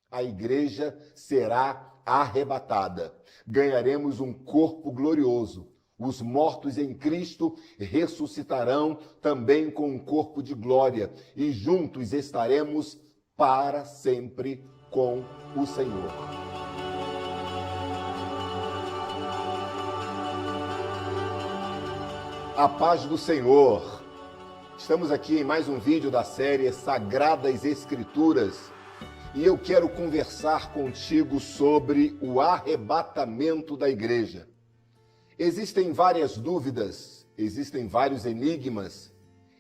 A igreja será arrebatada. Ganharemos um corpo glorioso. Os mortos em Cristo ressuscitarão também com um corpo de glória e juntos estaremos para sempre com o Senhor. A paz do Senhor. Estamos aqui em mais um vídeo da série Sagradas Escrituras e eu quero conversar contigo sobre o arrebatamento da igreja. Existem várias dúvidas, existem vários enigmas,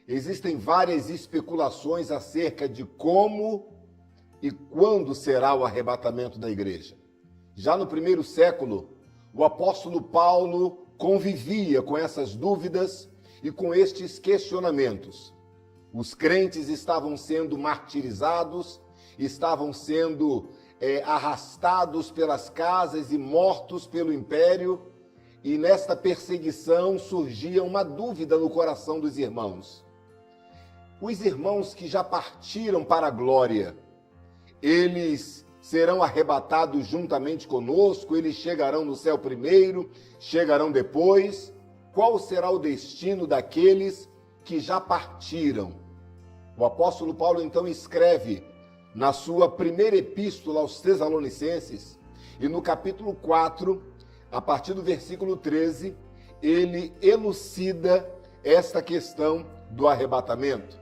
existem várias especulações acerca de como e quando será o arrebatamento da igreja. Já no primeiro século, o apóstolo Paulo convivia com essas dúvidas e com estes questionamentos. Os crentes estavam sendo martirizados, estavam sendo arrastados pelas casas e mortos pelo império, e nesta perseguição surgia uma dúvida no coração dos irmãos. Os irmãos que já partiram para a glória, eles serão arrebatados juntamente conosco? Eles chegarão no céu primeiro, chegarão depois? Qual será o destino daqueles que já partiram? O apóstolo Paulo então escreve na sua primeira epístola aos Tessalonicenses, e no capítulo 4, a partir do versículo 13, ele elucida esta questão do arrebatamento.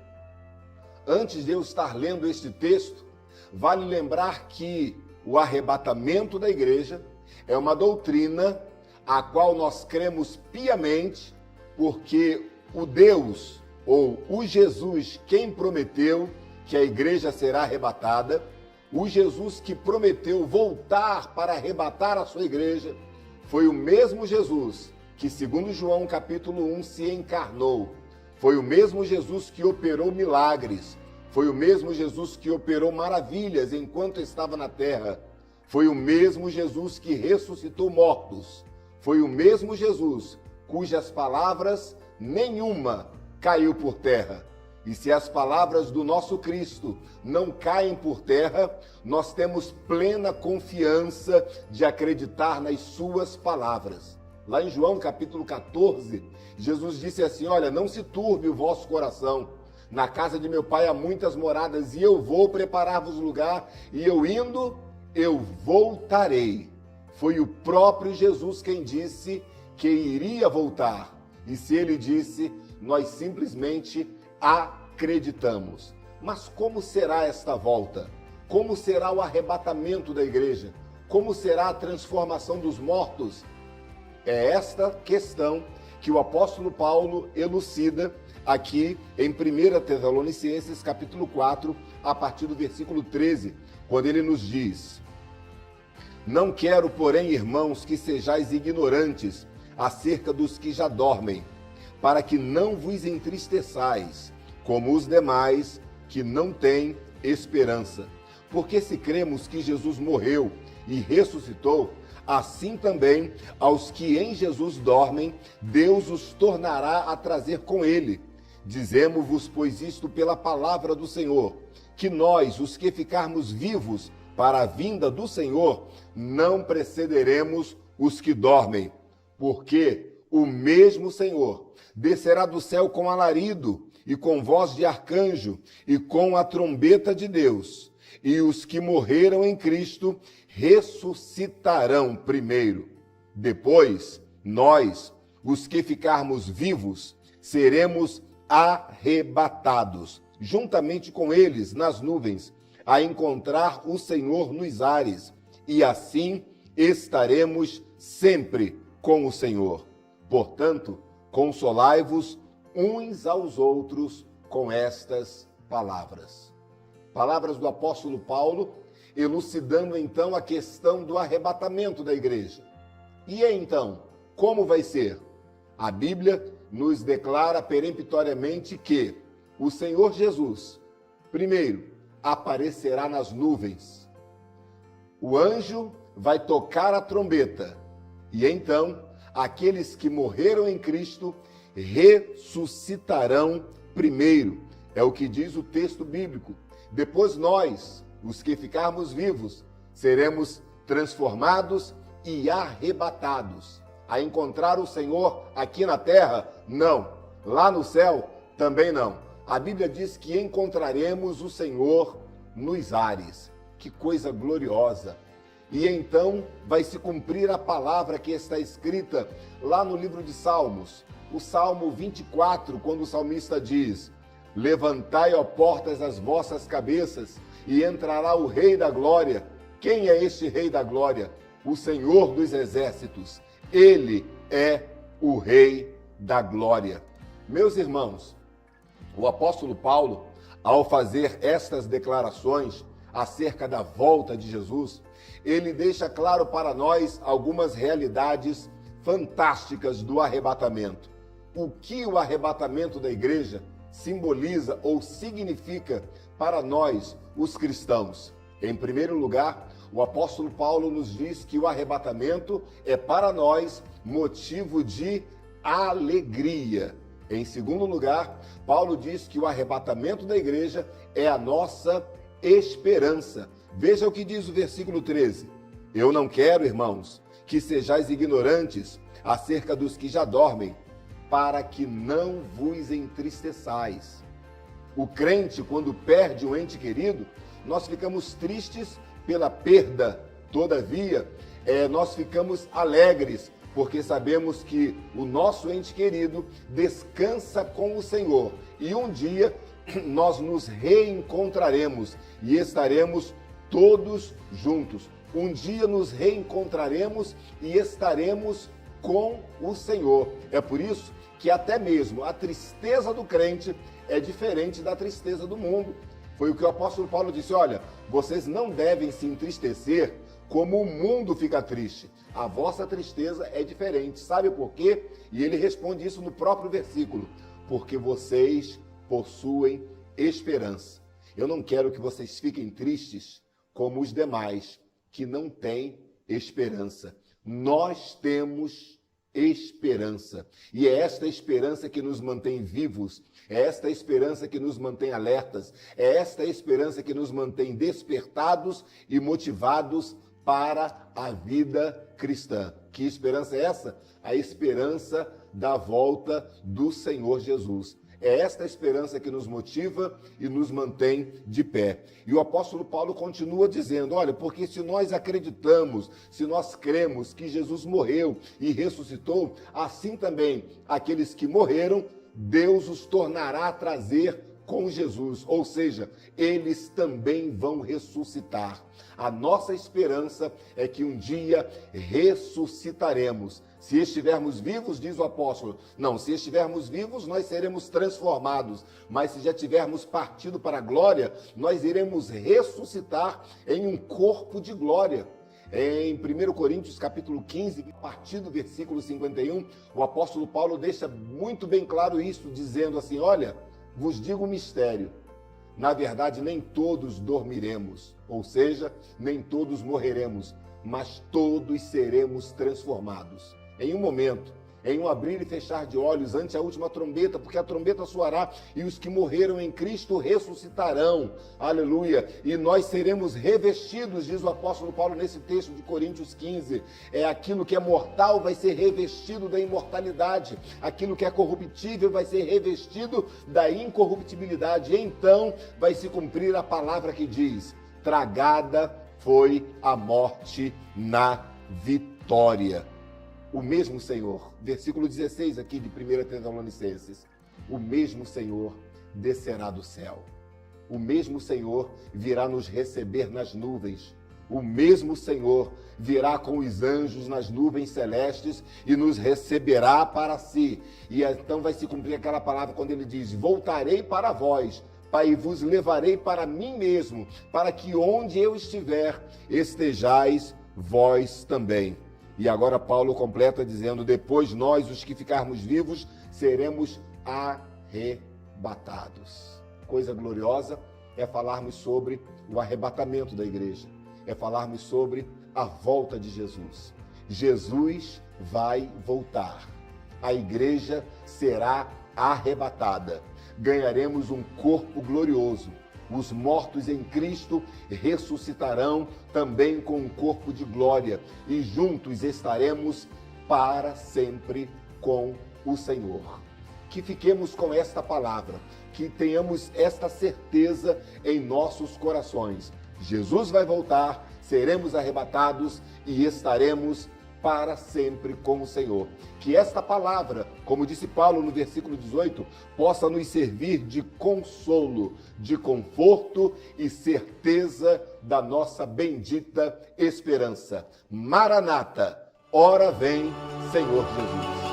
Antes de eu estar lendo este texto, vale lembrar que o arrebatamento da igreja é uma doutrina a qual nós cremos piamente, porque o Deus ou o Jesus, quem prometeu que a igreja será arrebatada, o Jesus que prometeu voltar para arrebatar a sua igreja, foi o mesmo Jesus que, segundo João capítulo 1, se encarnou. Foi o mesmo Jesus que operou milagres. Foi o mesmo Jesus que operou maravilhas enquanto estava na terra. Foi o mesmo Jesus que ressuscitou mortos. Foi o mesmo Jesus cujas palavras nenhuma caiu por terra. E se as palavras do nosso Cristo não caem por terra, nós temos plena confiança de acreditar nas suas palavras. Lá em João capítulo 14, Jesus disse assim: olha, não se turbe o vosso coração. Na casa de meu pai há muitas moradas e eu vou preparar-vos lugar, e eu indo, eu voltarei. Foi o próprio Jesus quem disse que iria voltar. E se ele disse, nós simplesmente acreditamos. Mas como será esta volta? Como será o arrebatamento da igreja? Como será a transformação dos mortos? É esta questão que o apóstolo Paulo elucida aqui em 1 Tessalonicenses, capítulo 4, a partir do versículo 13, quando ele nos diz: não quero, porém, irmãos, que sejais ignorantes acerca dos que já dormem, para que não vos entristeçais, como os demais que não têm esperança. Porque se cremos que Jesus morreu e ressuscitou, assim também aos que em Jesus dormem, Deus os tornará a trazer com ele. Dizemo-vos, pois, isto pela palavra do Senhor, que nós, os que ficarmos vivos para a vinda do Senhor, não precederemos os que dormem. Porque o mesmo Senhor descerá do céu com alarido, e com voz de arcanjo, e com a trombeta de Deus. E os que morreram em Cristo ressuscitarão primeiro. Depois, nós, os que ficarmos vivos, seremos arrebatados, juntamente com eles nas nuvens, a encontrar o Senhor nos ares, e assim estaremos sempre com o Senhor. Portanto, consolai-vos uns aos outros com estas palavras. Palavras do apóstolo Paulo, elucidando então a questão do arrebatamento da igreja. E então, como vai ser? A Bíblia nos declara peremptoriamente que o Senhor Jesus, primeiro, aparecerá nas nuvens. O anjo vai tocar a trombeta e então aqueles que morreram em Cristo ressuscitarão primeiro. É o que diz o texto bíblico. Depois nós, os que ficarmos vivos, seremos transformados e arrebatados. A encontrar o Senhor aqui na terra? Não. Lá no céu? Também não. A Bíblia diz que encontraremos o Senhor nos ares. Que coisa gloriosa! E então vai se cumprir a palavra que está escrita lá no livro de Salmos, o Salmo 24, quando o salmista diz: levantai, ó portas, as vossas cabeças, e entrará o Rei da Glória. Quem é este Rei da Glória? O Senhor dos Exércitos. Ele é o Rei da Glória. Meus irmãos, o apóstolo Paulo, ao fazer estas declarações acerca da volta de Jesus, ele deixa claro para nós algumas realidades fantásticas do arrebatamento. O que o arrebatamento da igreja simboliza ou significa para nós, os cristãos? Em primeiro lugar, o apóstolo Paulo nos diz que o arrebatamento é para nós motivo de alegria. Em segundo lugar, Paulo diz que o arrebatamento da igreja é a nossa esperança. Veja o que diz o versículo 13. Eu não quero, irmãos, que sejais ignorantes acerca dos que já dormem, para que não vos entristeçais. O crente, quando perde um ente querido, nós ficamos tristes pela perda. Todavia, nós ficamos alegres, porque sabemos que o nosso ente querido descansa com o Senhor. E um dia nós nos reencontraremos e estaremos todos juntos. Um dia nos reencontraremos e estaremos com o Senhor. É por isso que até mesmo a tristeza do crente é diferente da tristeza do mundo. Foi o que o apóstolo Paulo disse: olha, vocês não devem se entristecer como o mundo fica triste. A vossa tristeza é diferente. Sabe por quê? E ele responde isso no próprio versículo: porque vocês possuem esperança. Eu não quero que vocês fiquem tristes como os demais, que não têm esperança. Nós temos esperança. E é esta esperança que nos mantém vivos, é esta esperança que nos mantém alertas, é esta esperança que nos mantém despertados e motivados para a vida cristã. Que esperança é essa? A esperança da volta do Senhor Jesus. É esta esperança que nos motiva e nos mantém de pé. E o apóstolo Paulo continua dizendo: olha, porque se nós acreditamos, se nós cremos que Jesus morreu e ressuscitou, assim também aqueles que morreram, Deus os tornará a trazer com Jesus, ou seja, eles também vão ressuscitar. A nossa esperança é que um dia ressuscitaremos. Se estivermos vivos, diz o apóstolo, não, se estivermos vivos, nós seremos transformados, mas se já tivermos partido para a glória, nós iremos ressuscitar em um corpo de glória. Em 1 Coríntios capítulo 15, a partir do versículo 51, o apóstolo Paulo deixa muito bem claro isso, dizendo assim: olha, vos digo um mistério, na verdade nem todos dormiremos, ou seja, nem todos morreremos, mas todos seremos transformados. Em um momento, em um abrir e fechar de olhos, ante a última trombeta, porque a trombeta soará e os que morreram em Cristo ressuscitarão. Aleluia! E nós seremos revestidos, diz o apóstolo Paulo nesse texto de Coríntios 15. Aquilo que é mortal vai ser revestido da imortalidade. Aquilo que é corruptível vai ser revestido da incorruptibilidade. E então vai se cumprir a palavra que diz: tragada foi a morte na vitória. O mesmo Senhor, versículo 16 aqui de 1 Tessalonicenses, o mesmo Senhor descerá do céu. O mesmo Senhor virá nos receber nas nuvens. O mesmo Senhor virá com os anjos nas nuvens celestes e nos receberá para si. E então vai se cumprir aquela palavra quando ele diz: voltarei para vós, Pai, e vos levarei para mim mesmo, para que onde eu estiver, estejais vós também. E agora Paulo completa dizendo: depois nós, os que ficarmos vivos, seremos arrebatados. Coisa gloriosa é falarmos sobre o arrebatamento da igreja, é falarmos sobre a volta de Jesus. Jesus vai voltar, a igreja será arrebatada, ganharemos um corpo glorioso, Os mortos em Cristo ressuscitarão também com um corpo de glória e juntos estaremos para sempre com o Senhor. Que fiquemos com esta palavra, que tenhamos esta certeza em nossos corações. Jesus vai voltar, seremos arrebatados e estaremos para sempre com o Senhor. Que esta palavra, como disse Paulo no versículo 18, possa nos servir de consolo, de conforto e certeza da nossa bendita esperança. Maranata, ora vem, Senhor Jesus.